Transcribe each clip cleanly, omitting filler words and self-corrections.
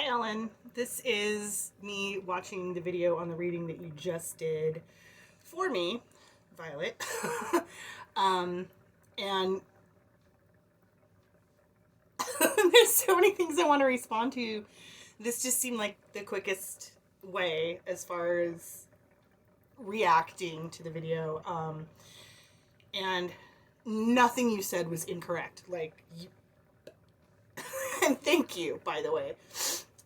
Ellen. This is me watching the video on the reading that you just did for me, Violet. um, and there's so many things I want to respond to. This just seemed like the quickest way as far as reacting to the video. And nothing you said was incorrect. And thank you, by the way.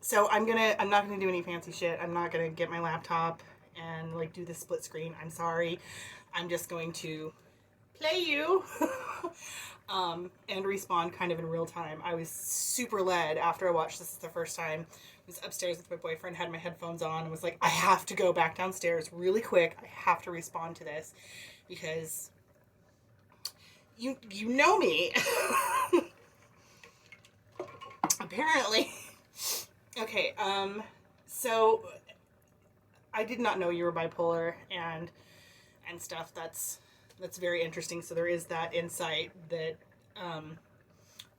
So I'm not gonna do any fancy shit. I'm not gonna get my laptop and do the split screen. I'm sorry. I'm just going to play you and respond kind of in real time. I was super led after I watched this the first time. I was upstairs with my boyfriend, had my headphones on, and was like, I have to go back downstairs really quick. I have to respond to this because you know me. Apparently. Okay, so I did not know you were bipolar and stuff. That's very interesting. So there is that insight that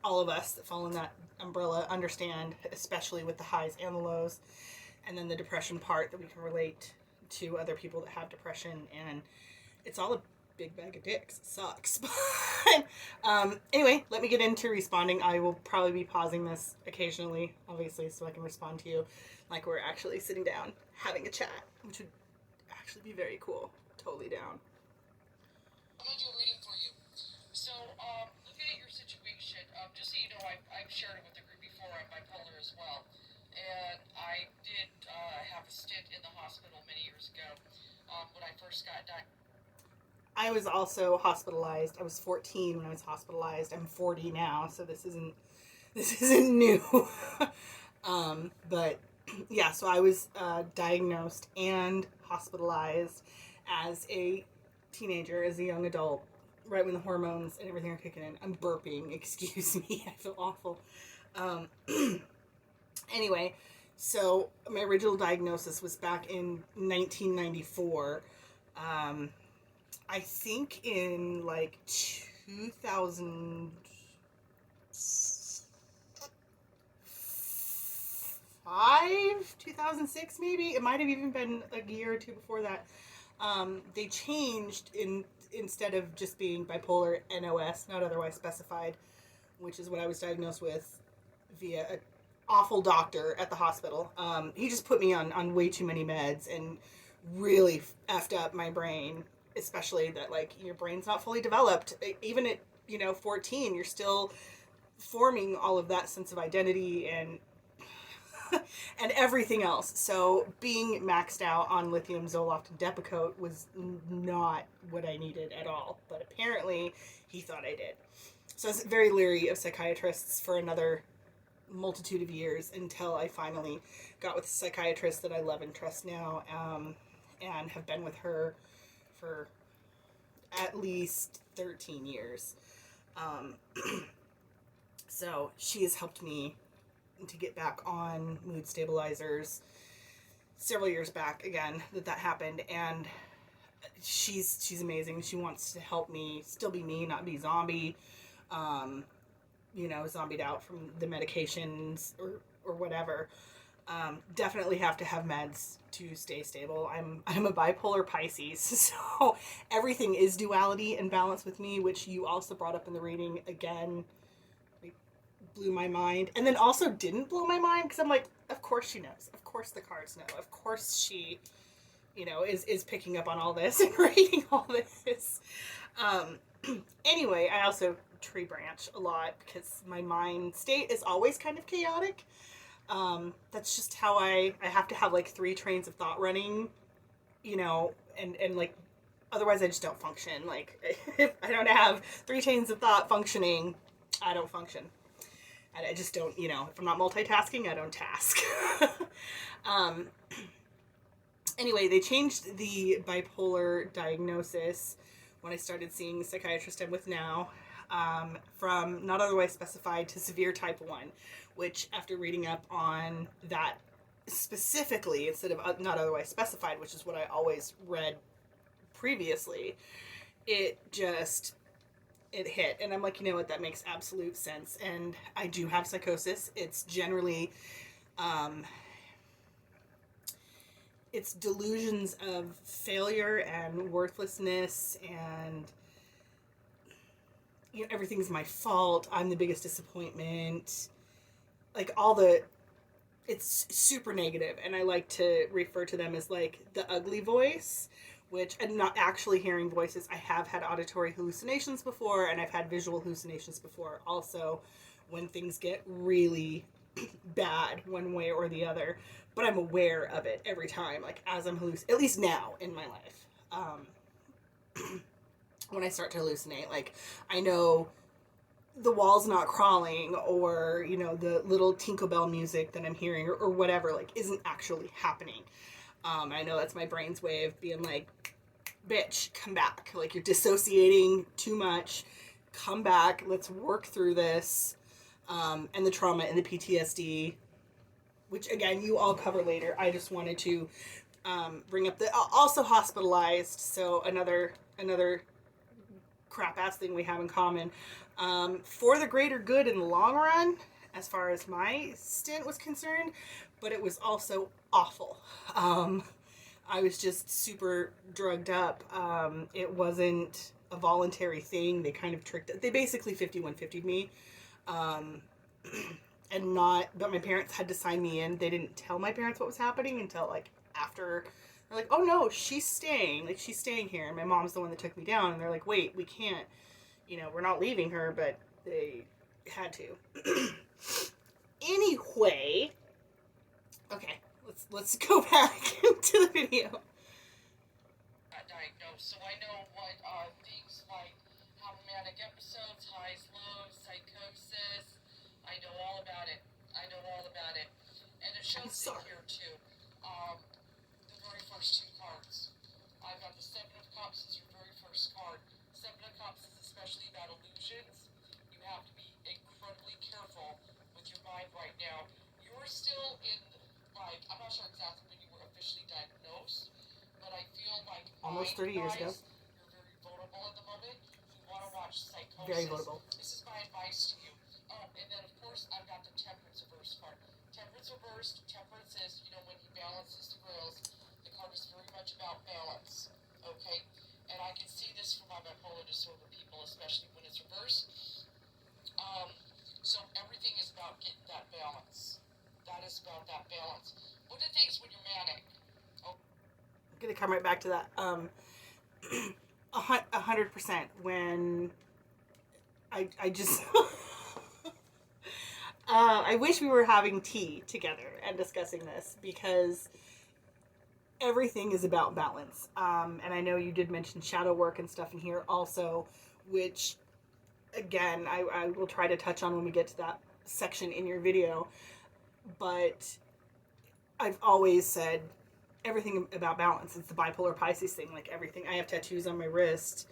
all of us that fall in that umbrella understand, especially with the highs and the lows, and then the depression part that we can relate to other people that have depression, and it's all a big bag of dicks. It sucks. But anyway, let me get into responding. I will probably be pausing this occasionally, obviously, so I can respond to you like we're actually sitting down having a chat, which would actually be very cool. Totally down. I'm going to do a reading for you. So, looking at your situation, just so you know, I've shared it with the group before. I'm bipolar as well. And I did have a stint in the hospital many years ago when I first got diagnosed. I was also hospitalized. I was 14 when I was hospitalized. I'm 40 now, so this isn't new. But yeah, so I was diagnosed and hospitalized as a teenager, as a young adult, right when the hormones and everything are kicking in. I'm burping, excuse me, I feel awful. Anyway, so my original diagnosis was back in 1994. I think in 2005, 2006 maybe. It might have even been a year or two before that. They changed instead of just being bipolar, NOS, not otherwise specified, which is what I was diagnosed with via an awful doctor at the hospital. He just put me on way too many meds and really effed up my brain, especially that your brain's not fully developed. Even at 14, you're still forming all of that sense of identity and and everything else. So being maxed out on lithium, Zoloft, and Depakote was not what I needed at all. But apparently he thought I did. So I was very leery of psychiatrists for another multitude of years until I finally got with a psychiatrist that I love and trust now, and have been with her for at least 13 years. So she has helped me to get back on mood stabilizers several years back again that happened, and she's amazing. She wants to help me still be me, not be zombie, zombied out from the medications or whatever. Definitely have to have meds to stay stable. I'm a bipolar Pisces, so everything is duality and balance with me, which you also brought up in the reading again. Blew my mind, and then also didn't blow my mind because I'm like, of course she knows. Of course the cards know. Of course she, is picking up on all this and reading all this. Anyway, I also tree branch a lot because my mind state is always kind of chaotic. That's just how I have to have 3 trains of thought running, and otherwise I just don't function. If I don't have 3 trains of thought functioning, I don't function. I just don't, if I'm not multitasking, I don't task. Anyway, they changed the bipolar diagnosis when I started seeing the psychiatrist I'm with now, from not otherwise specified to severe type 1, which after reading up on that specifically, instead of not otherwise specified, which is what I always read previously, it hit, and I'm like, you know what, that makes absolute sense. And I do have psychosis. It's generally Um, it's delusions of failure and worthlessness, and everything's my fault. I'm the biggest disappointment. Like all the, it's super negative, and I like to refer to them as like the ugly voice, which I'm not actually hearing voices. I have had auditory hallucinations before, and I've had visual hallucinations before also, when things get really bad one way or the other. But I'm aware of it every time, like as I'm at least now in my life. When I start to hallucinate, like I know the wall's not crawling, or the little Tinkerbell music that I'm hearing, or whatever, like isn't actually happening. I know that's my brain's way of being like, bitch, come back, like you're dissociating too much, come back, let's work through this. And the trauma and the PTSD, which again you all cover later. I just wanted to bring up the also hospitalized, so another crap ass thing we have in common. For the greater good in the long run, as far as my stint was concerned, but it was also awful. I was just super drugged up. It wasn't a voluntary thing. They kind of they basically 5150'd me. And not, but my parents had to sign me in. They didn't tell my parents what was happening until like after. They're like, oh no, she's staying here. And my mom's the one that took me down. And they're like, wait, we can't, we're not leaving her, but they had to. Anyway, okay, let's go back to the video. Diagnosed, so I know what things like have manic episodes, highs, lows, psychosis. I know all about it. And it shows in here too. The very first two cards. I've got the Seven of Cups as your very first card. Seven of Cups is especially about illusions. You have to be incredibly careful with your mind right now. You're still in, like, I'm not sure exactly when you were officially diagnosed, but I feel like almost 30 years ago. You're very vulnerable at the moment. You want to watch Psychosis. Very vulnerable. This is my advice to you. Oh, and then of course I've got the Temperance reverse card. Temperance reversed. Temperance is, when he balances the rails, the card is very much about balance. Okay, and I can see this for my bipolar disorder people, especially when it's reversed. So everything is about getting that balance. That is about that balance. What are things when you're manic? I'm gonna come right back to that. 100%. When I just I wish we were having tea together and discussing this, because everything is about balance. And I know you did mention shadow work and stuff in here also, which again I will try to touch on when we get to that section in your video. But I've always said everything about balance. It's the bipolar Pisces thing. Like everything, I have tattoos on my wrist.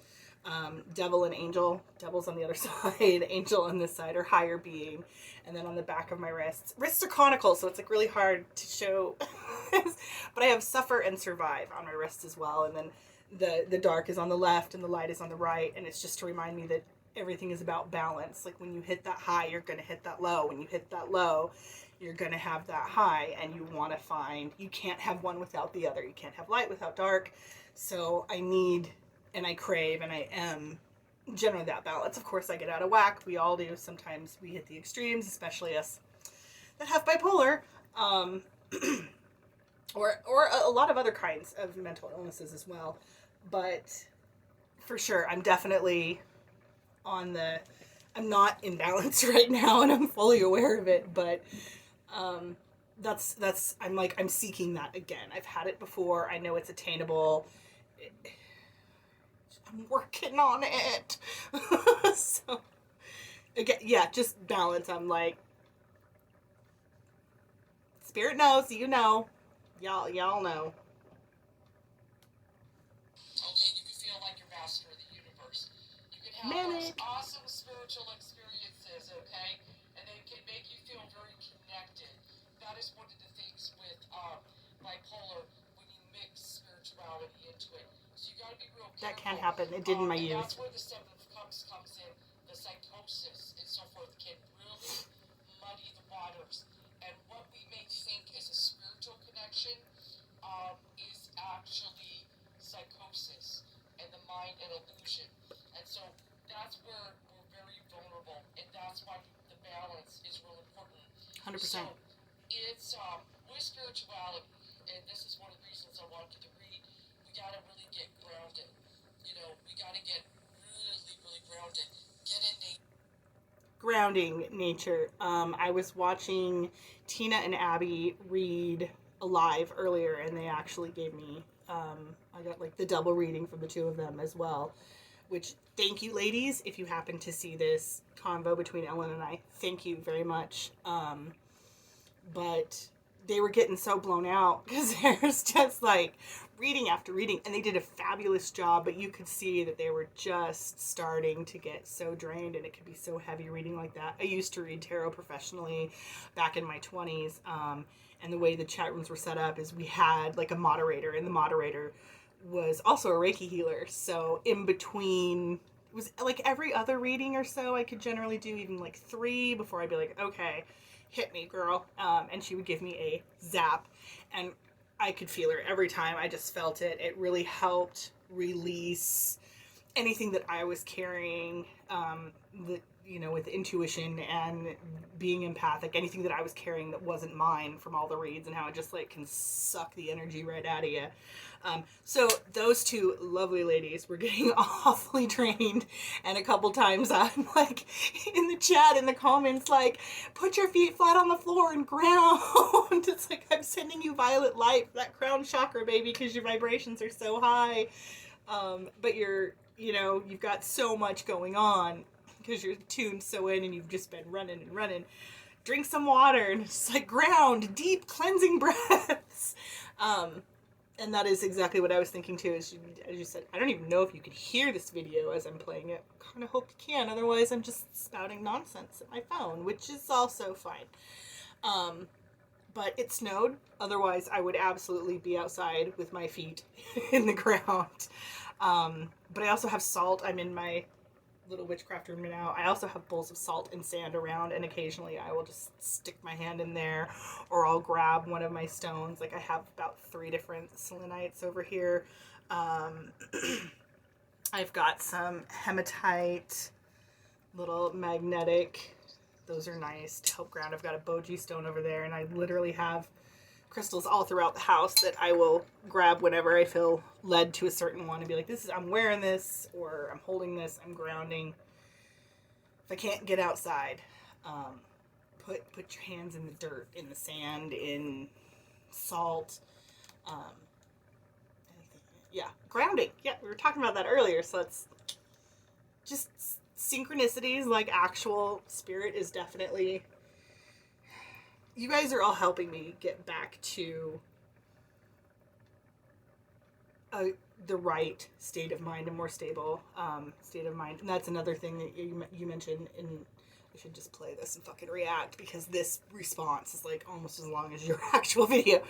Devil and angel. Devil's on the other side, angel on this side, or higher being. And then on the back of my wrists are conical, so it's like really hard to show. But I have suffer and survive on my wrists as well. And then the dark is on the left and the light is on the right. And it's just to remind me that everything is about balance. Like when you hit that high, you're going to hit that low. When you hit that low, you're going to have that high. And you want to find, you can't have one without the other. You can't have light without dark. So I need, and I crave, and I am generally that balance. Of course, I get out of whack. We all do. Sometimes we hit the extremes, especially us that have bipolar, or a lot of other kinds of mental illnesses as well. But for sure, I'm definitely on I'm not in balance right now, and I'm fully aware of it. But that's I'm seeking that again. I've had it before. I know it's attainable. I'm working on it. So again, yeah, just balance. I'm like, spirit knows, y'all know. Okay, you can feel like you're master of the universe. You can have Manic. those awesome spiritual experiences, okay? And they can make you feel very connected. That is one of the things with bipolar, when you mix spirituality into it. So you gotta be real careful. That can happen. It did in my youth. That's where the Seven of Cups comes in. The psychosis and so forth can really muddy the waters. And what we may projection is actually psychosis and the mind an illusion. And so that's where we're very vulnerable, and that's why the balance is real important. 100%. So it's with spirituality, and this is one of the reasons I wanted to read. We gotta really get grounded. You know, we gotta get really, really grounded. Get in nature. Grounding nature. I was watching Tina and Abby read Alive earlier, and they actually gave me, I got like the double reading from the two of them as well. Which, thank you, ladies, if you happen to see this convo between Ellen and I. Thank you very much. But they were getting so blown out because there's just like reading after reading, and they did a fabulous job, but you could see that they were just starting to get so drained, and it could be so heavy reading like that. I used to read tarot professionally back in my 20s, and the way the chat rooms were set up is we had like a moderator, and the moderator was also a Reiki healer. So in between, it was like every other reading or so, I could generally do even like 3 before I'd be like, okay, hit me, girl. And she would give me a zap, and I could feel her every time. I just felt it. It really helped release anything that I was carrying, with intuition and being empathic, anything that I was carrying that wasn't mine from all the reads, and how it just like can suck the energy right out of you. So those two lovely ladies were getting awfully drained, and a couple times I'm like in the chat, in the comments, like, put your feet flat on the floor and ground. It's like, I'm sending you violet light, that crown chakra, baby, because your vibrations are so high. But you've got so much going on because you're tuned so in, and you've just been running and running. Drink some water, and it's like ground, deep cleansing breaths. And that is exactly what I was thinking too, as you said. I don't even know if you can hear this video as I'm playing it. Kind of hope you can, otherwise I'm just spouting nonsense at my phone, which is also fine. But it snowed, otherwise I would absolutely be outside with my feet in the ground. But I also have salt. I'm in my little witchcraft room now. I also have bowls of salt and sand around, and occasionally I will just stick my hand in there, or I'll grab one of my stones. Like, I have about 3 different selenites over here. I've got some hematite, little magnetic. Those are nice to help ground. I've got a boji stone over there, and I literally have crystals all throughout the house that I will grab whenever I feel led to a certain one and be like, I'm wearing this, or I'm holding this, I'm grounding. If I can't get outside, put your hands in the dirt, in the sand, in salt. Grounding. Yeah, we were talking about that earlier, so it's just synchronicities, like actual spirit is definitely... You guys are all helping me get back to the right state of mind, a more stable state of mind. And that's another thing that you mentioned, and I should just play this and fucking react, because this response is like almost as long as your actual video.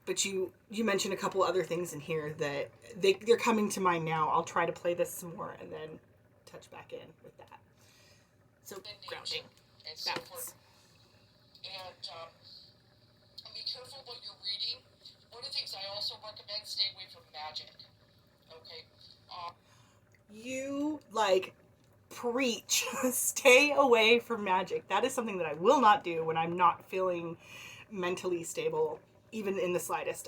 But you mentioned a couple other things in here that they're coming to mind now. I'll try to play this some more and then touch back in with that. So, grounding. And so forth. And be careful what you're reading. One of the things I also recommend, stay away from magic. Okay? You, preach. Stay away from magic. That is something that I will not do when I'm not feeling mentally stable, even in the slightest.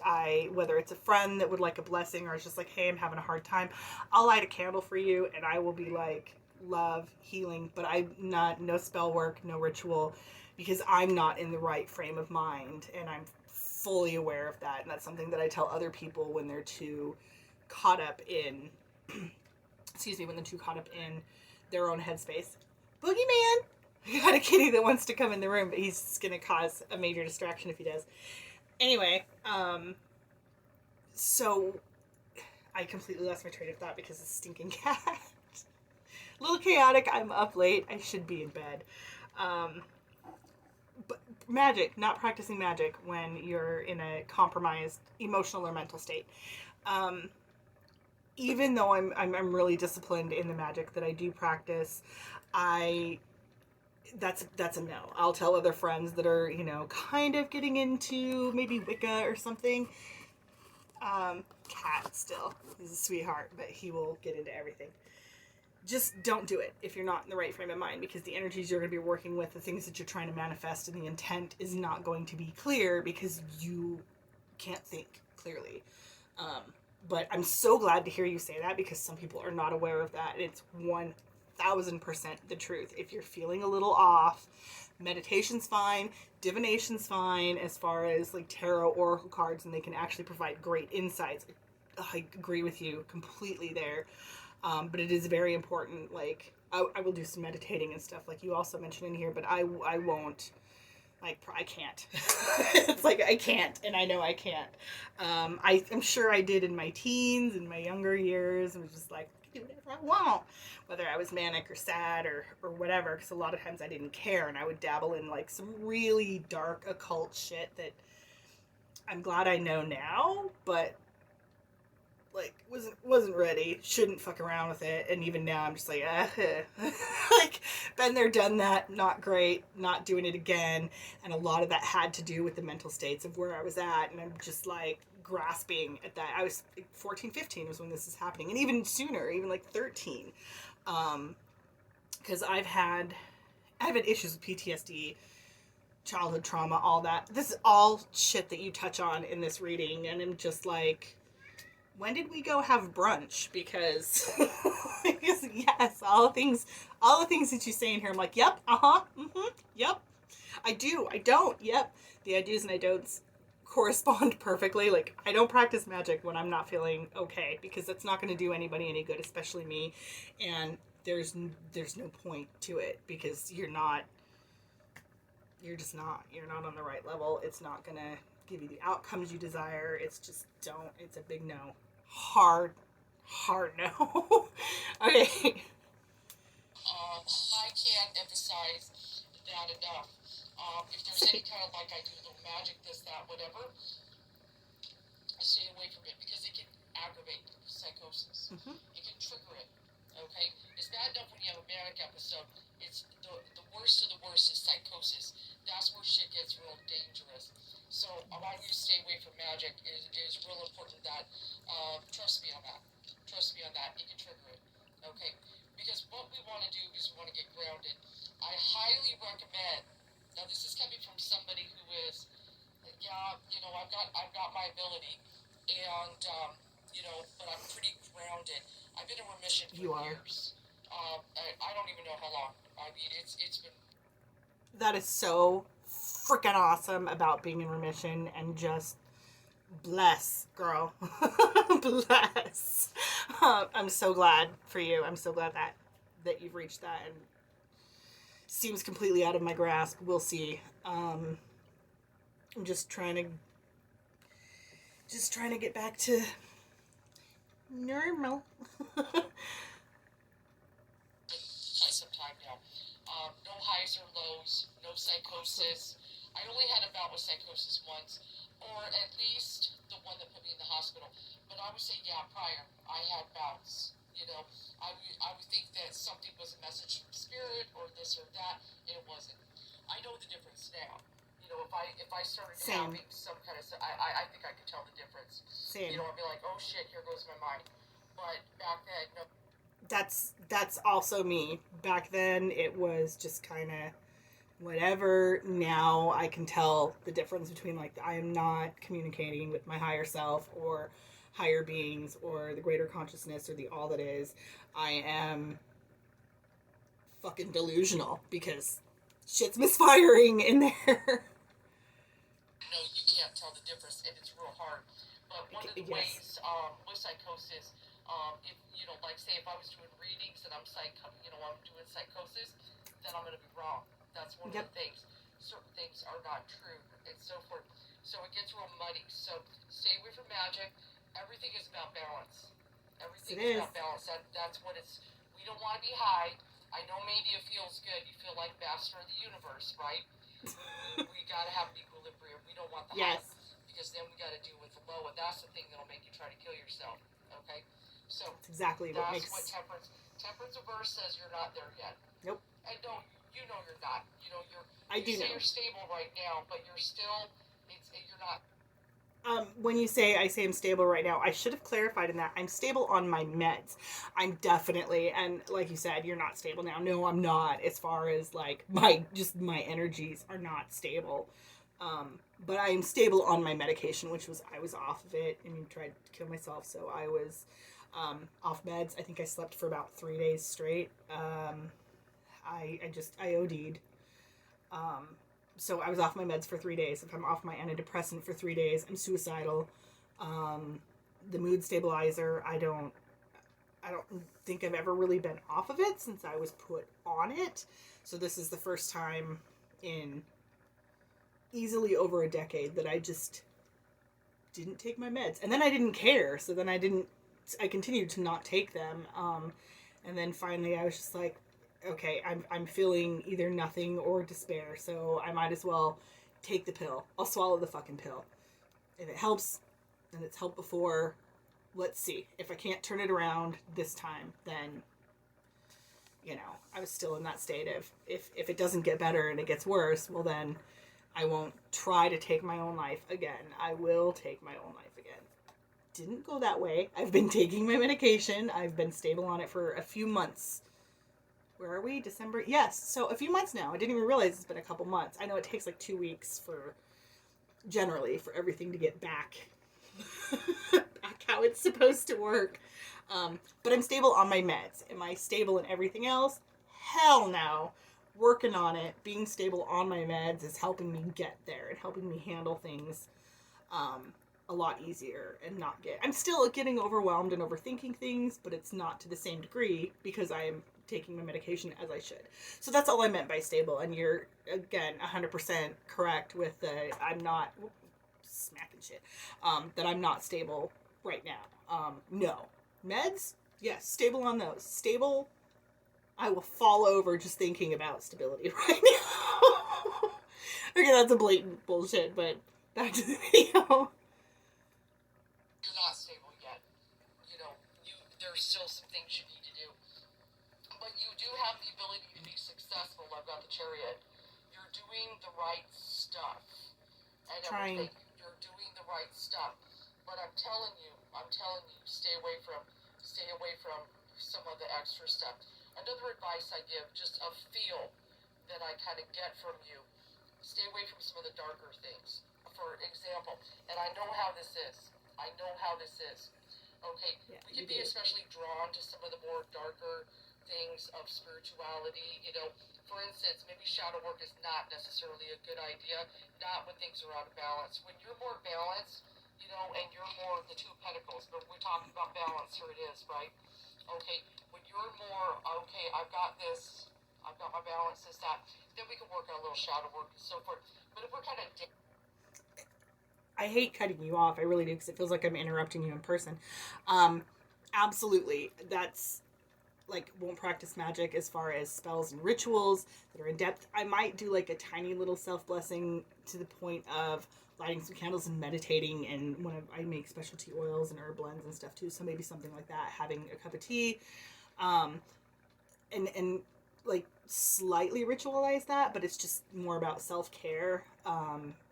Whether it's a friend that would like a blessing, or it's just like, hey, I'm having a hard time, I'll light a candle for you, and I will be like, love, healing, but no spell work, no ritual, because I'm not in the right frame of mind, and I'm fully aware of that. And that's something that I tell other people when they're too caught up in their own headspace. Boogeyman! I got a kitty that wants to come in the room, but he's going to cause a major distraction if he does. Anyway, so I completely lost my train of thought because of stinking cat. A little chaotic. I'm up late. I should be in bed. But magic, not practicing magic when you're in a compromised emotional or mental state. Even though I'm really disciplined in the magic that I do practice, I that's a no. I'll tell other friends that are, kind of getting into maybe Wicca or something. Cat still. He's a sweetheart, but he will get into everything. Just don't do it if you're not in the right frame of mind, because the energies you're going to be working with, the things that you're trying to manifest, and the intent is not going to be clear because you can't think clearly. But I'm so glad to hear you say that, because some people are not aware of that. It's 1000% the truth. If you're feeling a little off, meditation's fine, divination's fine, as far as like tarot, oracle cards, and they can actually provide great insights. I agree with you completely there. But it is very important. Like, I will do some meditating and stuff, like you also mentioned in here, but I won't. Like, I can't. It's like, I can't, and I know I can't. I'm sure I did in my teens, in my younger years, and was just like, I can do whatever I want. Whether I was manic or sad or whatever, because a lot of times I didn't care, and I would dabble in, like, some really dark occult shit that I'm glad I know now, but like wasn't ready, shouldn't fuck around with it, and even now I'm just like, like, been there, done that, not great, not doing it again. And a lot of that had to do with the mental states of where I was at, and I'm just like grasping at that. I was like 14, 15 was when this is happening, and even sooner, even like 13, because I've had issues with PTSD, childhood trauma, all that. This is all shit that you touch on in this reading, and I'm just like, when did we go have brunch? Because, because yes, all the things that you say in here, I'm like, yep, yep, I do, I don't, yep. The I do's and I don'ts correspond perfectly. Like, I don't practice magic when I'm not feeling okay, because that's not going to do anybody any good, especially me. And there's no point to it, because you're just not on the right level. It's not going to give you the outcomes you desire. It's just don't. It's a big no. Hard no. Okay. I can't emphasize that enough. If there's any kind of, like, I do a little magic, this, that, whatever, stay away from it, because it can aggravate psychosis. Mm-hmm. It can trigger it. Okay? It's bad enough when you have a manic episode. It's the worst of the worst is psychosis. That's where shit gets real dangerous. So I want you to stay away from magic. Is real important. That trust me on that. Trust me on that. It can trigger it. Okay? Because what we want to do is we want to get grounded. I highly recommend. Now this is coming from somebody who is, yeah, I've got my ability, and but I'm pretty grounded. I've been in remission for years. I don't even know how long. I mean, it's been. That is so freaking awesome about being in remission, and just bless, girl. Bless. I'm so glad for you. I'm so glad that you've reached that, and seems completely out of my grasp. We'll see. I'm just trying to get back to normal. Some time now. No highs or lows, no psychosis. I only had a bout with psychosis once, or at least the one that put me in the hospital. But I would say, yeah, prior, I had bouts. I would think that something was a message from spirit or this or that, and it wasn't. I know the difference now. If I started having some kind of, I think I could tell the difference. Same. I'd be like, oh shit, here goes my mind. But back then, no. That's also me. Back then, it was just kind of whatever. Now I can tell the difference between, like, I am not communicating with my higher self or higher beings or the greater consciousness or the all that is. I am fucking delusional, because shit's misfiring in there. No, you can't tell the difference, and it's real hard. But one of the ways with psychosis, if like, say, if I was doing readings and I'm doing psychosis, then I'm going to be wrong. That's one of the things. Certain things are not true, and so forth. So it gets real muddy. So stay away from magic. Everything is about balance. Everything is about balance. That's what it's. We don't want to be high. I know maybe it feels good. You feel like master of the universe, right? We got to have an equilibrium. We don't want the high, because then we got to deal with the low, and that's the thing that'll make you try to kill yourself. Okay, so that's exactly what temperance averse says. You're not there yet. Nope. And no, you know you're not. You know, I you do say know. you're stable right now, but you're still, you're not. When you say I say I'm stable right now, I should have clarified in that I'm stable on my meds. I'm definitely, and like you said, you're not stable now. No, I'm not. As far as like my energies are not stable. But I am stable on my medication, which was I was off of it and tried to kill myself, so I was off meds. I think I slept for about 3 days straight. I OD'd. Um, so I was off my meds for 3 days. If I'm off my antidepressant for 3 days, I'm suicidal. Um, the mood stabilizer, I don't think I've ever really been off of it since I was put on it. So this is the first time in easily over a decade that I just didn't take my meds. And then I didn't care. So then I continued to not take them. And then finally I was just like, okay, I'm feeling either nothing or despair. So I might as well take the pill. I'll swallow the fucking pill. If it helps, and it's helped before, let's see. If I can't turn it around this time, then I was still in that state of if it doesn't get better and it gets worse, well then I won't try to take my own life again. I will take my own life again. Didn't go that way. I've been taking my medication. I've been stable on it for a few months. Where are we? December? Yes. So a few months now. I didn't even realize it's been a couple months. I know it takes like 2 weeks generally for everything to get back back how it's supposed to work. But I'm stable on my meds. Am I stable in everything else? Hell no. Working on it, being stable on my meds is helping me get there and helping me handle things a lot easier and not get. I'm still getting overwhelmed and overthinking things, but it's not to the same degree because I am taking my medication as I should. So that's all I meant by stable. And you're, again, 100% correct with the I'm not smacking shit, that I'm not stable right now. No. Meds? Yes, stable on those. Stable, I will fall over just thinking about stability right now. Okay, that's a blatant bullshit, but back to the video. You're not stable yet. You know, there's still some things you need to do. But you do have the ability to be successful. I've got the chariot. You're doing the right stuff. And Trying. everything. You're doing the right stuff. But I'm telling you, stay away from some of the extra stuff. Another advice I give, just a feel that I kind of get from you, stay away from some of the darker things. For example, and I know how this is. Okay, Yeah, we can be especially drawn to some of the more darker things of spirituality. You know, for instance, maybe shadow work is not necessarily a good idea. Not when things are out of balance. When you're more balanced, you know, and you're more the two of pentacles. But we're talking about balance. Here it is, right? Okay, when you're more okay, I've got this. I've got my balance, this, that. Then we can work on a little shadow work and so forth. But if we're kind of I hate cutting you off. I really do because it feels like I'm interrupting you in person. Absolutely. That's like won't practice magic as far as spells and rituals that are in depth. I might do like a tiny little self blessing to the point of lighting some candles and meditating, and when I make specialty oils and herb blends and stuff too. So maybe something like that, having a cup of tea, um, and like slightly ritualize that, but it's just more about self care,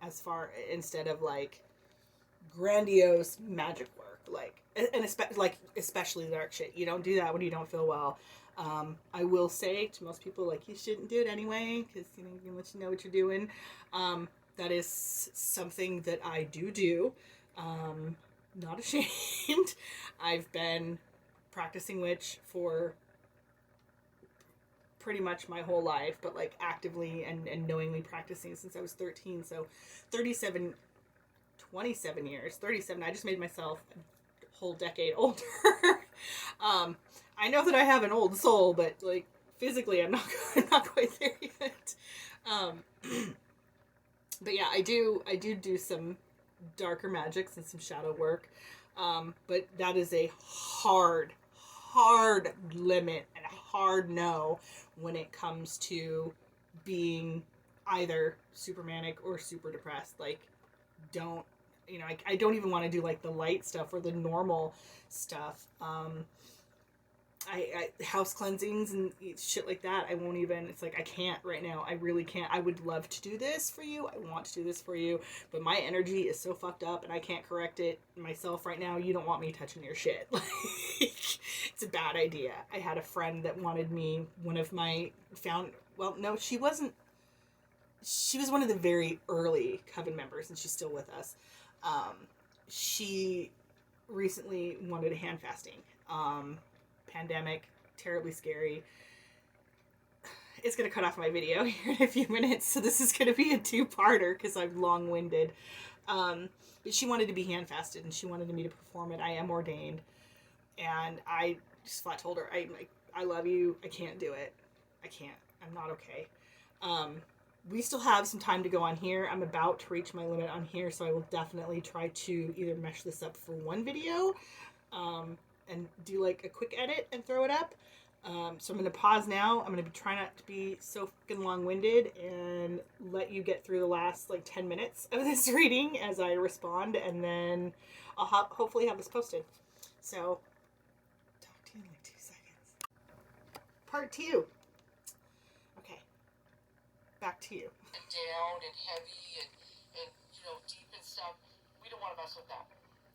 as far instead of like grandiose magic work, especially dark shit. You don't do that when you don't feel well. I will say to most people, like, you shouldn't do it anyway because you can let you know what you're doing. That is something that I do. Not ashamed. I've been practicing witch for pretty much my whole life, but like actively and knowingly practicing since I was 13. So 27 years. 37. I just made myself a whole decade older. I know that I have an old soul, but like physically I'm not quite there yet. But yeah, I do some darker magics and some shadow work. But that is a hard limit and a hard no when it comes to being either super manic or super depressed. Like, don't, I don't even want to do like the light stuff or the normal stuff. house cleansings and shit like that. I won't even. It's like I can't right now. I really can't. I would love to do this for you. I want to do this for you, but my energy is so fucked up, and I can't correct it myself right now. You don't want me touching your shit. Like, it's a bad idea. I had a friend that wanted me. One of my found. Well, no, she wasn't. She was one of the very early coven members, and she's still with us. She recently wanted a hand fasting. Pandemic, terribly scary. It's going to cut off my video here in a few minutes, so this is going to be a two-parter because I'm long-winded. But she wanted to be hand fasted, and she wanted me to perform it. I am ordained, and I just flat told her, I love you. I can't do it. I can't. I'm not okay. We still have some time to go on here. I'm about to reach my limit on here, so I will definitely try to either mesh this up for one video, and do like a quick edit and throw it up. So I'm going to pause now. I'm going to try not to be so fucking long-winded and let you get through the last like 10 minutes of this reading as I respond, and then I'll hopefully have this posted. So, talk to you in like 2 seconds. Part 2. Okay. Back to you. Down and heavy and deep and stuff. We don't want to mess with that.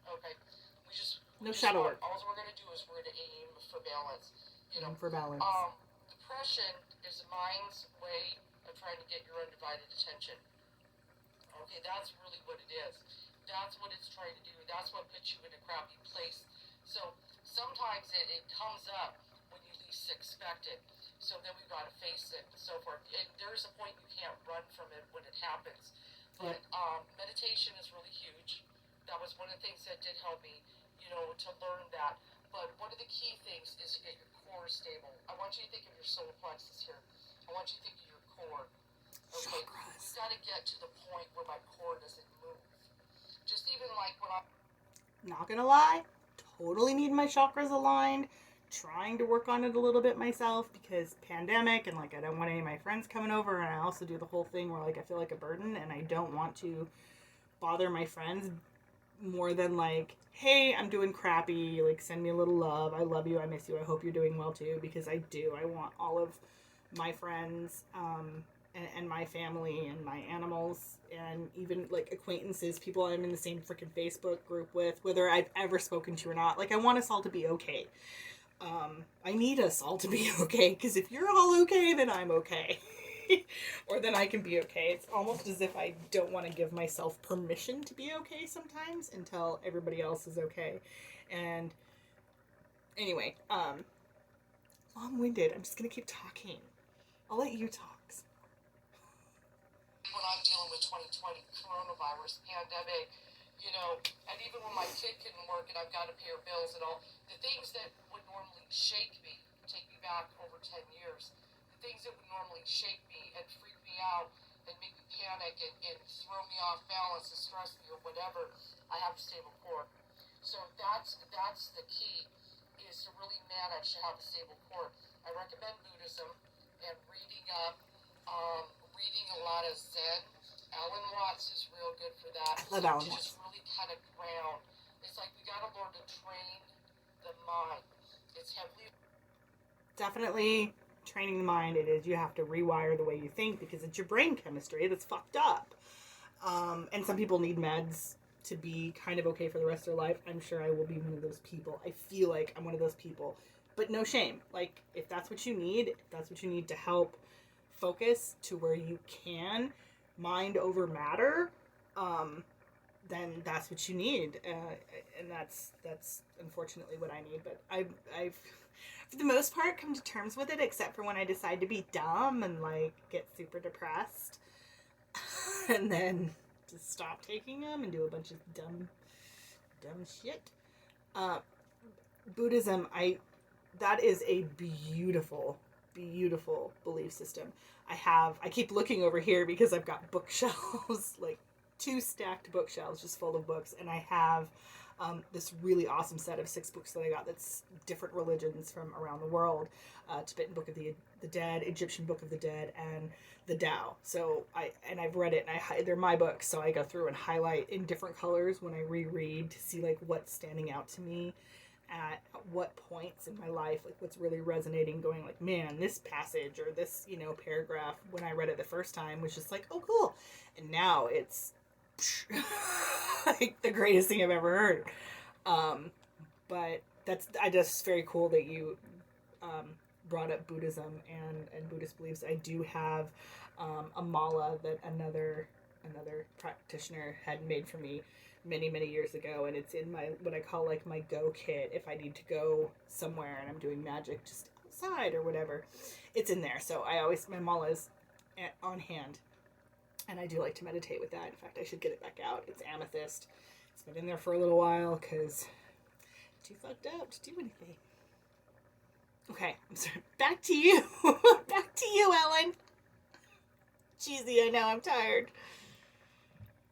Okay? No shadow work. All we're going to do is we're going to aim for balance. For balance. Depression is the mind's way of trying to get your undivided attention. Okay, that's really what it is. That's what it's trying to do. That's what puts you in a crappy place. So sometimes it comes up when you least expect it. So then we've got to face it and so forth. There's a point you can't run from it when it happens. But meditation is really huge. That was one of the things that did help me, to learn that. But one of the key things is to get your core stable. I want you to think of your solar plexus here. I want you to think of your core. Okay, we've got to get to the point where my core doesn't move. Just even like when I'm... Not gonna lie, totally need my chakras aligned. Trying to work on it a little bit myself because pandemic and like I don't want any of my friends coming over, and I also do the whole thing where like I feel like a burden and I don't want to bother my friends more than like, hey, I'm doing crappy, like send me a little love, I love you, I miss you, I hope you're doing well too, because I do. I want all of my friends and my family and my animals and even like acquaintances, people I'm in the same freaking Facebook group with, whether I've ever spoken to or not. Like I want us all to be okay. I need us all to be okay, because if you're all okay, then I'm okay. Or then I can be okay. It's almost as if I don't want to give myself permission to be okay sometimes until everybody else is okay. And anyway, long-winded. I'm just going to keep talking. I'll let you talk. When I'm dealing with 2020, coronavirus, pandemic, and even when my kid couldn't work and I've got to pay her bills and all, the things that would normally shake me, take me back over 10 years, the things that would normally shake me and freak me out and make me panic and throw me off balance and stress me or whatever, I have a stable core. So that's the key, is to really manage to have a stable core. I recommend Buddhism and reading up, reading a lot of Zen. Alan Watts is real good for that. I love Alan Watts. Just really kind of ground. It's like we got to learn to train the mind. It's heavily... Definitely training the mind. It is. You have to rewire the way you think because it's your brain chemistry that's fucked up. And some people need meds to be kind of okay for the rest of their life. I'm sure I will be one of those people. I feel like I'm one of those people. But no shame. Like, if that's what you need, to help focus to where you can mind over matter, then that's what you need, and that's unfortunately what I need. But I've for the most part come to terms with it, except for when I decide to be dumb and like get super depressed, and then just stop taking them and do a bunch of dumb shit. Buddhism, that is a beautiful belief system. I keep looking over here because I've got bookshelves, like 2 stacked bookshelves just full of books, and I have this really awesome set of 6 books that I got that's different religions from around the world. Tibetan Book of the Dead, Egyptian Book of the Dead, and the Tao. So I've read it, and they're my books, so I go through and highlight in different colors when I reread to see like what's standing out to me. at what points in my life, like what's really resonating, going like, man, this passage or this, paragraph when I read it the first time was just like, oh, cool. And now it's like the greatest thing I've ever heard. But I just very cool that you brought up Buddhism and Buddhist beliefs. I do have a mala that another practitioner had made for me many years ago, and it's in my what I call like my go kit if I need to go somewhere and I'm doing magic just outside or whatever. It's in there, so my mala is on hand, and I do like to meditate with that. In fact, I should get it back out. It's amethyst. It's been in there for a little while because too fucked up to do anything. Okay, I'm sorry. Back to you. Back to you, Ellen. Cheesy, I know. I'm tired.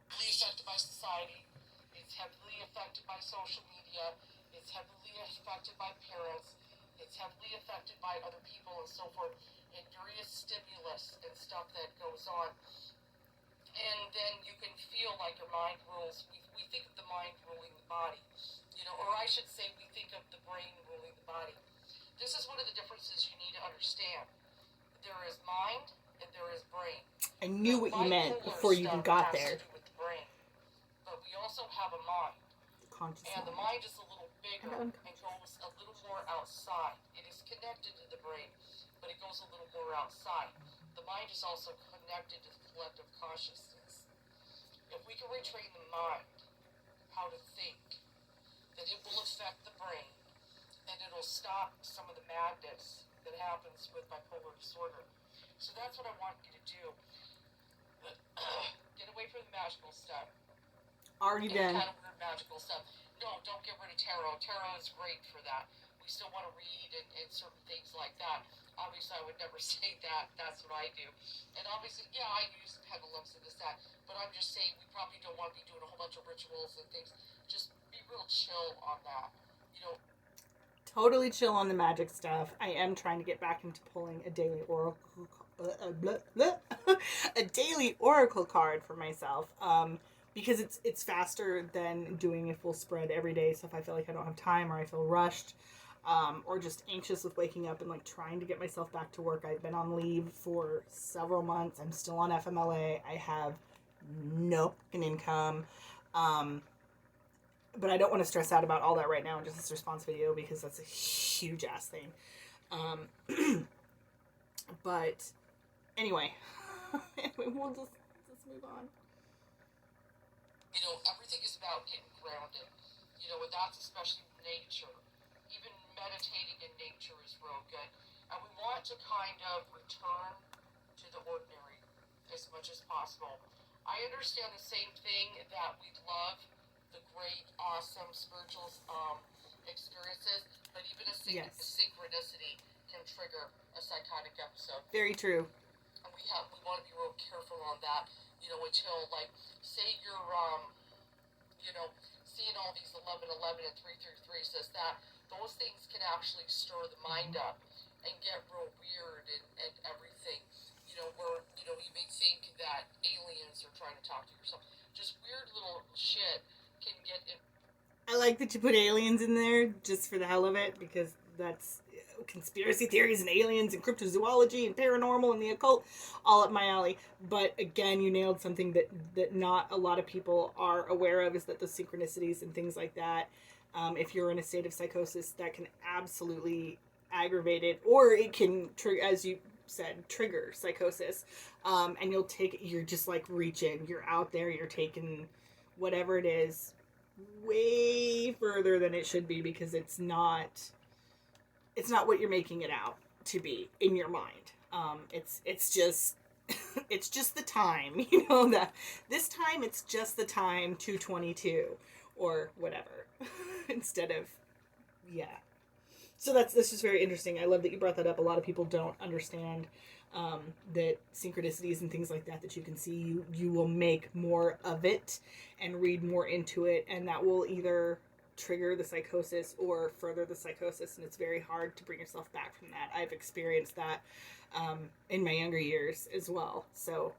Heavily affected by society. It's heavily affected by social media. It's heavily affected by parents. It's heavily affected by other people and so forth. And various stimulus and stuff that goes on. And then you can feel like your mind rules. We think of the mind ruling the body. Or I should say we think of the brain ruling the body. This is one of the differences you need to understand. There is mind and there is brain. I knew what you meant before you even got there. Has to do with the brain. But we also have a mind. And the mind is a little bigger and goes a little more outside. It is connected to the brain, but it goes a little more outside. The mind is also connected to the collective consciousness. If we can retrain the mind how to think, then it will affect the brain, and it'll stop some of the madness that happens with bipolar disorder. So that's what I want you to do. Get away from the magical stuff. Already done. Kind of weird magical stuff. No, don't get rid of tarot. Tarot is great for that. We still want to read and certain things like that. Obviously, I would never say that. That's what I do. And obviously, yeah, I use pendulums and this, that. But I'm just saying we probably don't want to be doing a whole bunch of rituals and things. Just be real chill on that. Totally chill on the magic stuff. I am trying to get back into pulling a daily oracle a daily oracle card for myself. Because it's faster than doing a full spread every day. So if I feel like I don't have time or I feel rushed, or just anxious with waking up and like trying to get myself back to work. I've been on leave for several months. I'm still on FMLA. I have no income. But I don't want to stress out about all that right now in just this response video because that's a huge ass thing. But anyway, we'll just move on. Everything is about getting grounded. And that's especially nature. Even meditating in nature is real good. And we want to kind of return to the ordinary as much as possible. I understand the same thing that we love the great, awesome spiritual experiences, but even a synchronicity can trigger a psychotic episode. Very true. And we want to be real careful on that. Until like say you're seeing all these 1111 and 333 says that those things can actually stir the mind up and get real weird and everything. Where you may think that aliens are trying to talk to you or something. Just weird little shit can get in. I like that you put aliens in there just for the hell of it, because that's conspiracy theories and aliens and cryptozoology and paranormal and the occult, all up my alley. But again, you nailed something that not a lot of people are aware of, is that the synchronicities and things like that, if you're in a state of psychosis, that can absolutely aggravate it, or it can trigger, as you said, trigger psychosis. And you're just like reaching, you're out there, you're taking whatever it is way further than it should be, because it's not what you're making it out to be in your mind. It's just it's just the time, that this time it's just the time 222 or whatever instead of, yeah. So that's just very interesting. I love that you brought that up. A lot of people don't understand that synchronicities and things like that you can see, you will make more of it and read more into it, and that will either trigger the psychosis or further the psychosis, and it's very hard to bring yourself back from that. I've experienced that in my younger years as well. So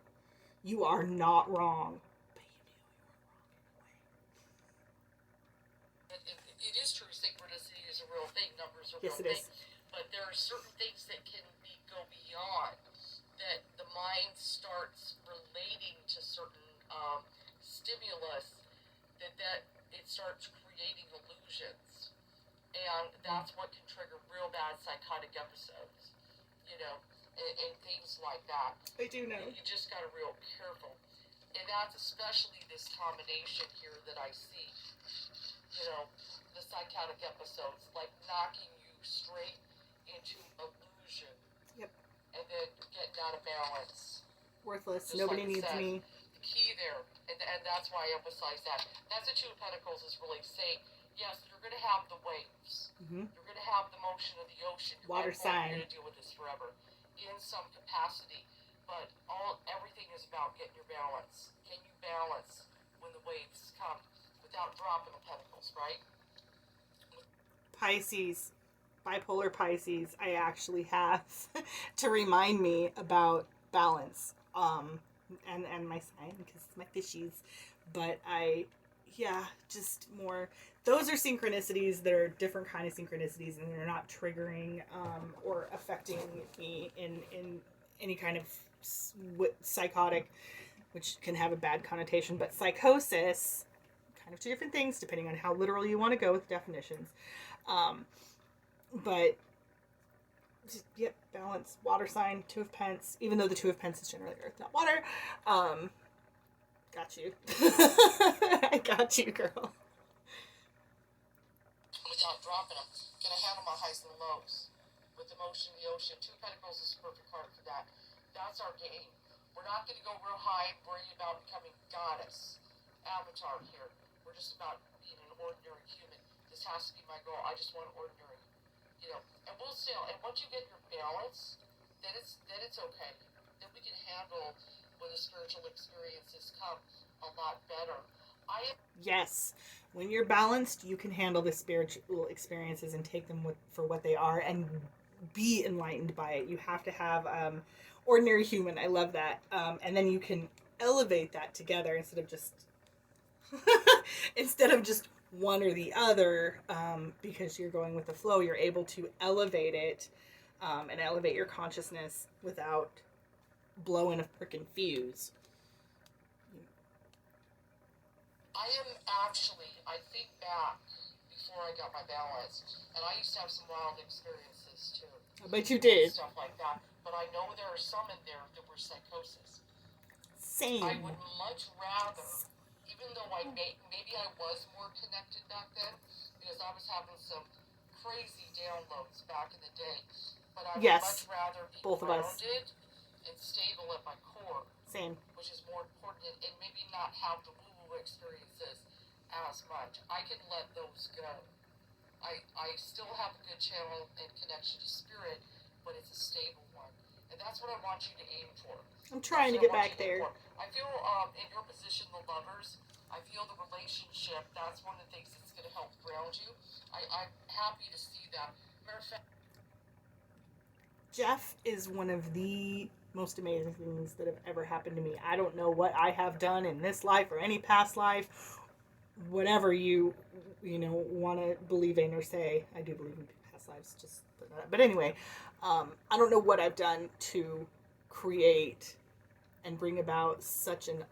you are not wrong. But you knew you were wrong anyway. It is true. Synchronicity is thing. Numbers are a Yes, real it thing. is. But there are certain things that can go beyond, that the mind starts relating to certain stimulus, that it starts creating illusions, and that's what can trigger real bad psychotic episodes, you know, and things like that. I do know. You just got to be real careful, and that's especially this combination here that I see, you know, the psychotic episodes, like knocking you straight into illusion. Yep. And then getting out of balance. Worthless. Just Nobody like needs said, me. The key there, and that's why I emphasize that. That's the Two of Pentacles is really saying, yes, you're going to have the waves. Mm-hmm. You're going to have the motion of the ocean. Water sign. You're going to deal with this forever in some capacity. But everything is about getting your balance. Can you balance when the waves come without dropping the pentacles, right? Pisces, bipolar Pisces, I actually have to remind me about balance. And my sign, because it's my fishies. But just more. Those are synchronicities that are different kind of synchronicities, and they're not triggering or affecting me in any kind of psychotic, which can have a bad connotation. But psychosis, kind of two different things, depending on how literal you want to go with definitions. But yep, balance, water sign, Two of Pence, even though the Two of Pence is generally earth, not water. Got you. I got you, girl. Without dropping them. Can I handle my highs and lows? With the motion of the ocean. Two of Pentacles is a perfect card for that. That's our game. We're not going to go real high and worry about becoming goddess, avatar here. We're just about being an ordinary human. This has to be my goal. I just want ordinary, you know. And we'll sail. And once you get your balance, then it's okay. Then we can handle when the spiritual experiences come a lot better. Yes, when you're balanced, you can handle the spiritual experiences and take them for what they are and be enlightened by it. You have to have ordinary human. I love that. And then you can elevate that together instead of just one or the other, because you're going with the flow. You're able to elevate it and elevate your consciousness without blowing a freaking fuse. I think back before I got my balance, and I used to have some wild experiences too. I bet you did. Stuff like that. But I know there are some in there that were psychosis. Same. I would much rather, even though maybe I was more connected back then, because I was having some crazy downloads back in the day. But I would much rather be grounded and stable at my core. Same. Which is more important, and maybe not have the woo-woo experiences as much. I can let those go. I still have a good channel and connection to spirit, but it's a stable one. And that's what I want you to aim for. I'm trying to get back there. I feel in your position, the lovers, I feel the relationship, that's one of the things that's going to help ground you. I'm happy to see that. Matter of fact, Jeff is one of the most amazing things that have ever happened to me. I don't know what I have done in this life or any past life, whatever you want to believe in or say. I do believe in past lives, just but anyway, I don't know what I've done to create and bring about such an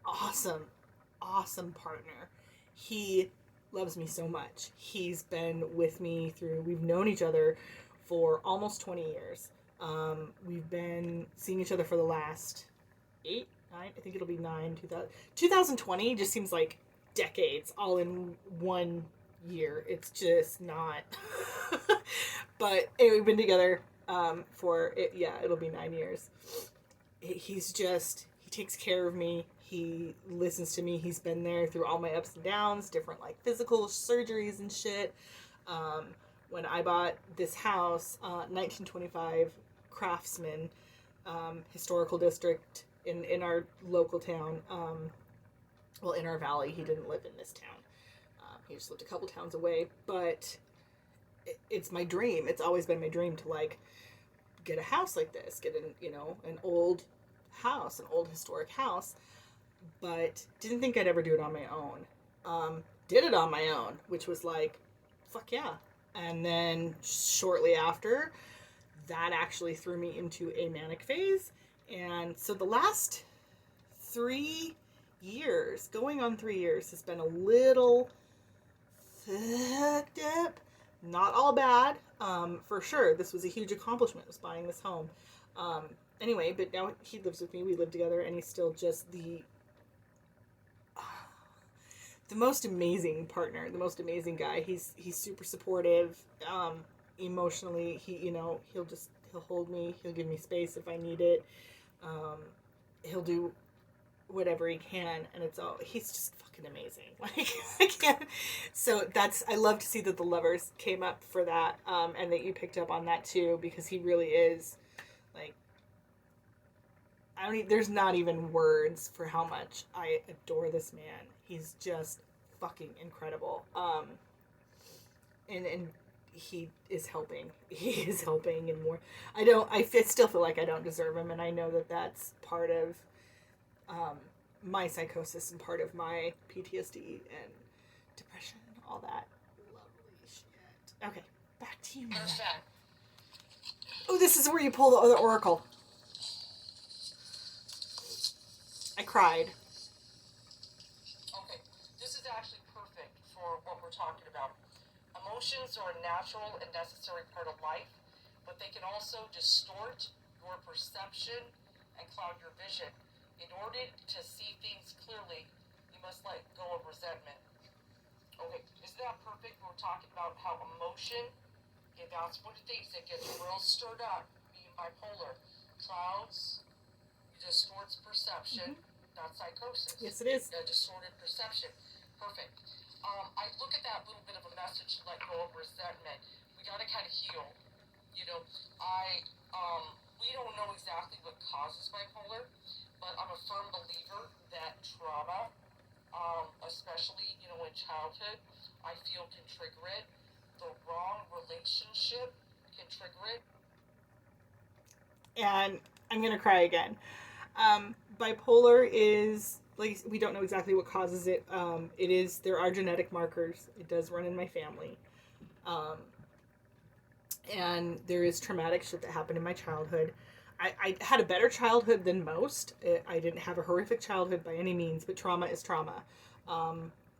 awesome partner. He loves me so much. He's been with me we've known each other for almost 20 years. We've been seeing each other for the last 8, 9, I think it'll be 9, 2020 just seems like decades all in one year. It's just not. But anyway, we've been together it'll be 9 years. He takes care of me. He listens to me. He's been there through all my ups and downs, different like physical surgeries and shit. When I bought this house, 1925 Craftsman, historical district in our local town, in our valley. He didn't live in this town. He just lived a couple towns away, but it's my dream. It's always been my dream to like get a house like this, get an old house, an old historic house, but didn't think I'd ever do it on my own. Did it on my own, which was like, fuck yeah, And then shortly after, that actually threw me into a manic phase. And so the last 3 years, going on 3 years, has been a little fucked up. Not all bad, for sure. This was a huge accomplishment, was buying this home. Anyway, but now he lives with me. We live together, and he's still just the most amazing partner, the most amazing guy. He's super supportive, emotionally. He'll hold me. He'll give me space if I need it. He'll do whatever he can, and he's just fucking amazing. Like, I can't. So I love to see that the lovers came up for that, and that you picked up on that too, because he really is, like, there's not even words for how much I adore this man. He's just fucking incredible. And he is helping. He is helping and more. I still feel like I don't deserve him, and I know that that's part of my psychosis and part of my PTSD and depression and all that lovely shit. Okay, back to you, man. Oh, this is where you pull the other oracle. I cried. Okay, this is actually perfect for what we're talking about. Emotions are a natural and necessary part of life, but they can also distort your perception and cloud your vision. In order to see things clearly, you must let go of resentment. Okay, isn't that perfect? We're talking about how emotion, okay, that's one of the things that gets real stirred up, being bipolar. Clouds, distorts perception. Mm-hmm. That's psychosis. Yes, it is. A distorted perception. Perfect. I look at that little bit of a message to let go of resentment. We got to kind of heal. We don't know exactly what causes bipolar, but I'm a firm believer that trauma, especially, in childhood, I feel can trigger it. The wrong relationship can trigger it. And I'm going to cry again. Bipolar is, like, we don't know exactly what causes it. There are genetic markers. It does run in my family. And there is traumatic shit that happened in my childhood. I had a better childhood than most. I didn't have a horrific childhood by any means, but trauma is trauma.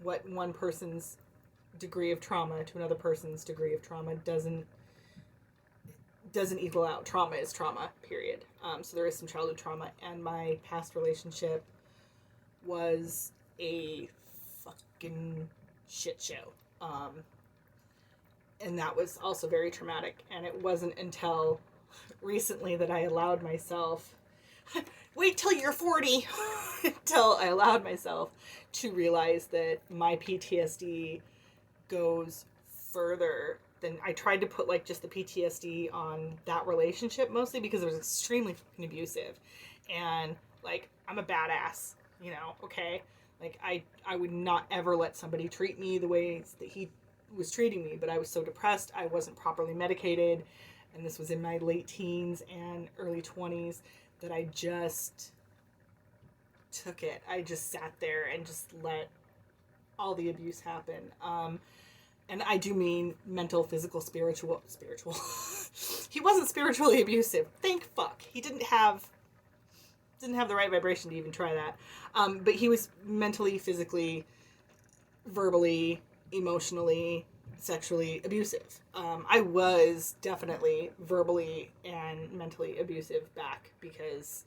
What one person's degree of trauma to another person's degree of trauma doesn't equal out. Trauma is trauma, period. So there is some childhood trauma, and my past relationship was a fucking shit show. And that was also very traumatic, and it wasn't until recently that I allowed myself, wait till you're 40, until I allowed myself to realize that my PTSD goes further than, I tried to put like just the PTSD on that relationship mostly because it was extremely fucking abusive, and like, I'm a badass, okay? Like, I would not ever let somebody treat me the way that he was treating me, but I was so depressed, I wasn't properly medicated, and this was in my late teens and early 20s, that I just took it. I just sat there and just let all the abuse happen. And I do mean mental, physical, spiritual. He wasn't spiritually abusive. Thank fuck. He didn't have the right vibration to even try that. But he was mentally, physically, verbally, emotionally, sexually abusive. I was definitely verbally and mentally abusive back because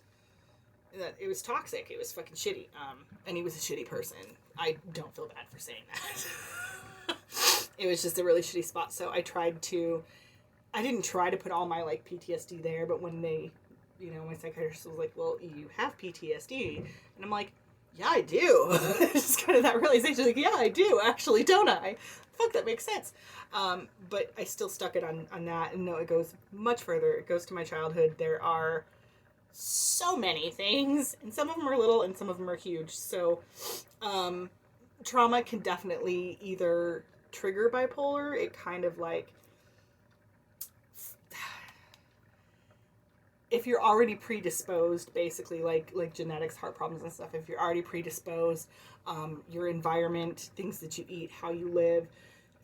it was toxic. It was fucking shitty. And he was a shitty person. I don't feel bad for saying that. It was just a really shitty spot. So I didn't try to put all my like PTSD there, but when they, my psychiatrist was like, well, you have PTSD. And I'm like, yeah, I do. It's kind of that realization, like, yeah, I do, actually, don't I? Fuck, that makes sense. But I still stuck it on that, and no, it goes much further. It goes to my childhood. There are so many things, and some of them are little, and some of them are huge. So, trauma can definitely either trigger bipolar. It kind of like, if you're already predisposed, basically, like genetics, heart problems and stuff, if you're already predisposed, your environment, things that you eat, how you live,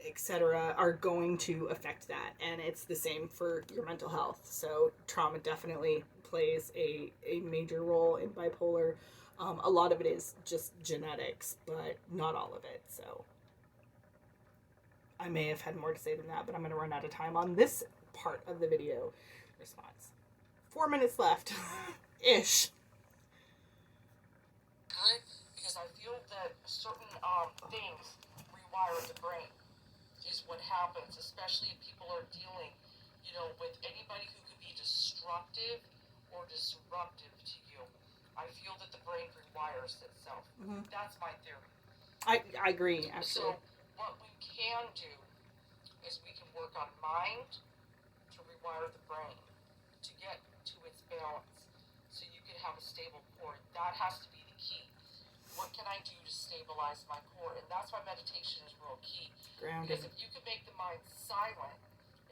etc., are going to affect that. And it's the same for your mental health. So trauma definitely plays a major role in bipolar. A lot of it is just genetics, but not all of it. So I may have had more to say than that, but I'm going to run out of time on this part of the video response. 4 minutes left. Ish. Good, because I feel that certain things rewire the brain is what happens, especially if people are dealing, with anybody who could be destructive or disruptive to you. I feel that the brain rewires itself. Mm-hmm. That's my theory. I agree, actually. So what we can do is we can work on mind to rewire the brain to get to its balance so you can have a stable core. That has to be the key. What can I do to stabilize my core? And that's why meditation is real key. Grounding. Because if you can make the mind silent,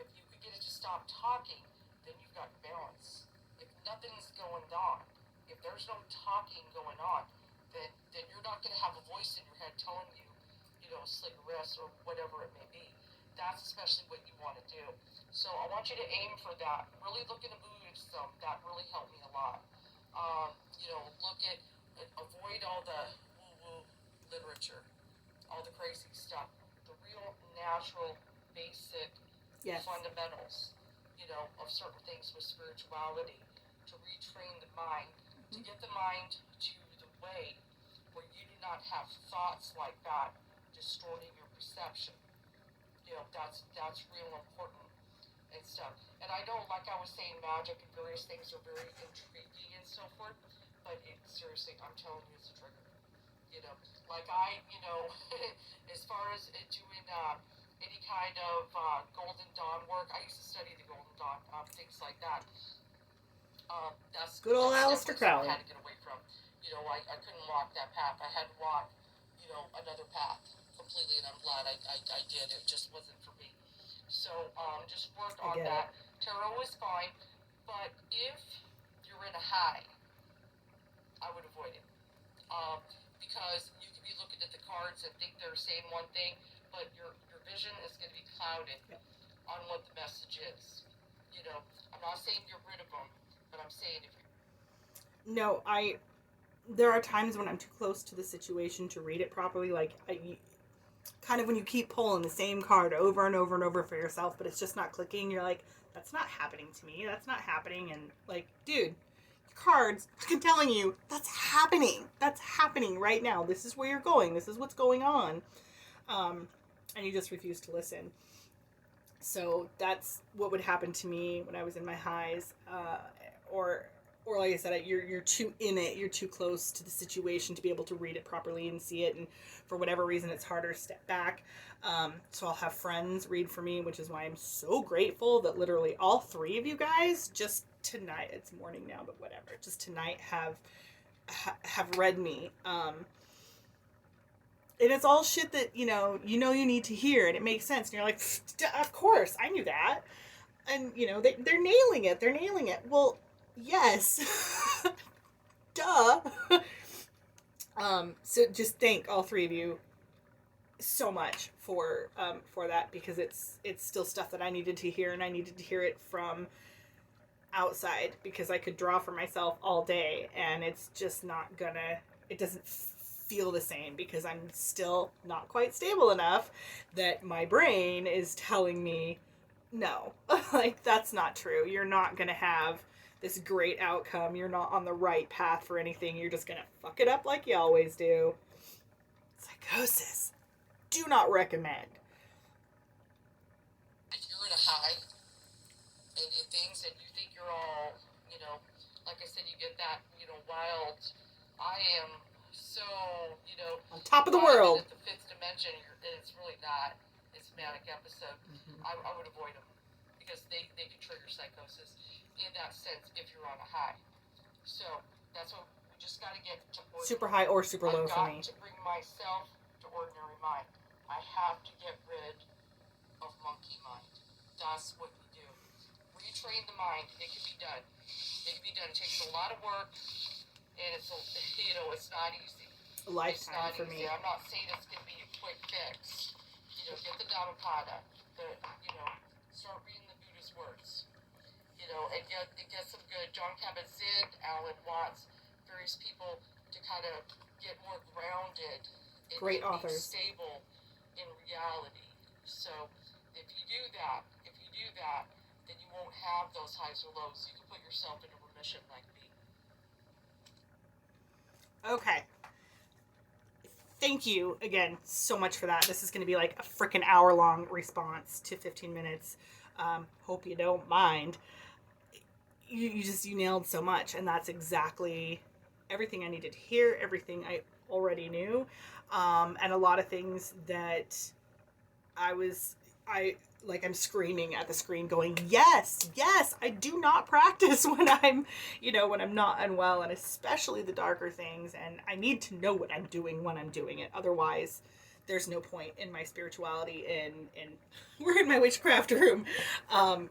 if you could get it to stop talking, then you've got balance. If nothing's going on, if there's no talking going on, then you're not going to have a voice in your head telling you, sleep rest or whatever it may be. That's especially what you want to do. So I want you to aim for that. Really look into Buddhism. That really helped me a lot. Look at, avoid all the woo-woo literature, all the crazy stuff. The real natural, basic fundamentals, of certain things with spirituality, to retrain the mind, to get the mind to the way where you do not have thoughts like that distorting your perception. That's real important and stuff. And I know, like I was saying, magic and various things are very intriguing and so forth, but seriously, I'm telling you, it's a trigger. Like as far as doing any kind of Golden Dawn work, I used to study the Golden Dawn, things like that. That's good old Aleister Crowley. I had to get away from. I couldn't walk that path. I had to walk, another path completely, and I'm glad I did. It just wasn't for me. So just work on that. Tarot is fine, but if you're in a high, I would avoid it. Because you could be looking at the cards and think they're saying one thing, but your vision is going to be clouded on what the message is. I'm not saying get rid of them, but I'm saying if you're... No, there are times when I'm too close to the situation to read it properly. Like, kind of when you keep pulling the same card over and over and over for yourself, but it's just not clicking. You're like, that's not happening to me. That's not happening. And like, dude, cards, I'm telling you, that's happening. That's happening right now. This is where you're going. This is what's going on. And you just refuse to listen. So that's what would happen to me when I was in my highs, or like I said, you're too in it. You're too close to the situation to be able to read it properly and see it. And for whatever reason, it's harder to step back. So I'll have friends read for me, which is why I'm so grateful that literally all three of you guys just tonight, it's morning now, but whatever, just tonight have read me. And it's all shit that, you need to hear, and it makes sense. And you're like, of course, I knew that. And, they're nailing it. They're nailing it. Well, yes. Duh. So just thank all three of you so much for that, because it's still stuff that I needed to hear, and I needed to hear it from outside, because I could draw for myself all day, and it's just not gonna, it doesn't feel the same, because I'm still not quite stable enough that my brain is telling me, no, like, that's not true. You're not gonna have this great outcome. You're not on the right path for anything. You're just gonna fuck it up like you always do. Psychosis. Do not recommend. If you're in a high and things, and you think you're all, like I said, you get that, wild, I am so, on top of the world. At the fifth dimension, and it's really not. It's a manic episode. Mm-hmm. I would avoid them, because they can trigger psychosis in that sense if you're on a high. So that's what we just got to get to ordinary. Super high or super low for me. I've got to bring myself to ordinary mind. I have to get rid of monkey mind. That's what we do. Retrain the mind. It can be done. It can be done. It takes a lot of work, and it's not easy. A lifetime for me. I'm not saying it's going to be a quick fix. get the Dhammapada, start reading the Buddha's words, and get some good John Kabat-Zinn, Alan Watts, various people to kind of get more grounded and Great being authors. stable in reality. So if you do that, then you won't have those highs or lows. You can put yourself in a remission like me. Okay. Thank you again so much for that. This is going to be like a freaking hour-long response to 15 minutes. Hope you don't mind. You nailed so much, and that's exactly everything I needed to hear, everything I already knew, and a lot of things that I'm screaming at the screen going, yes, I do not practice when I'm not unwell, and especially the darker things, and I need to know what I'm doing when I'm doing it. Otherwise, there's no point in my spirituality and we're in my witchcraft room,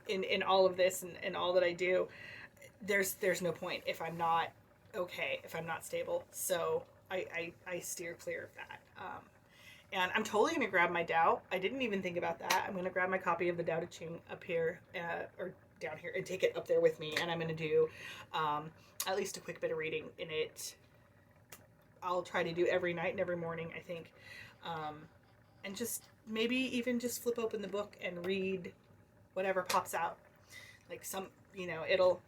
in all of this and all that I do. There's no point if I'm not okay, if I'm not stable. So I steer clear of that. And I'm totally going to grab my Tao. I didn't even think about that. I'm going to grab my copy of the Tao Te Ching up here, or down here, and take it up there with me. And I'm going to do at least a quick bit of reading in it. I'll try to do every night and every morning, I think. And just maybe even just flip open the book and read whatever pops out. Like it'll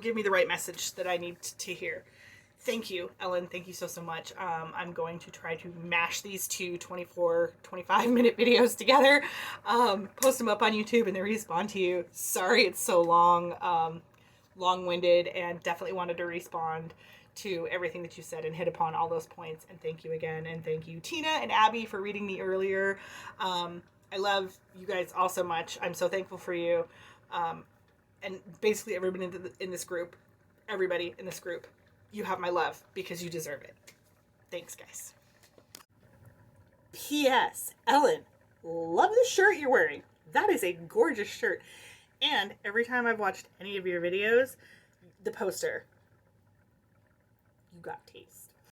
give me the right message that I need to hear. Thank you, Ellen. Thank you so much. I'm going to try to mash these two 24, 25-minute videos together, post them up on YouTube, and then respond to you. Sorry it's so long-winded, and definitely wanted to respond to everything that you said and hit upon all those points. And thank you again. And thank you, Tina and Abby, for reading me earlier. I love you guys all so much. I'm so thankful for you. And basically everybody in this group, you have my love because you deserve it. Thanks, guys. P.S. Ellen, love the shirt you're wearing. That is a gorgeous shirt. And every time I've watched any of your videos, the poster, you got taste.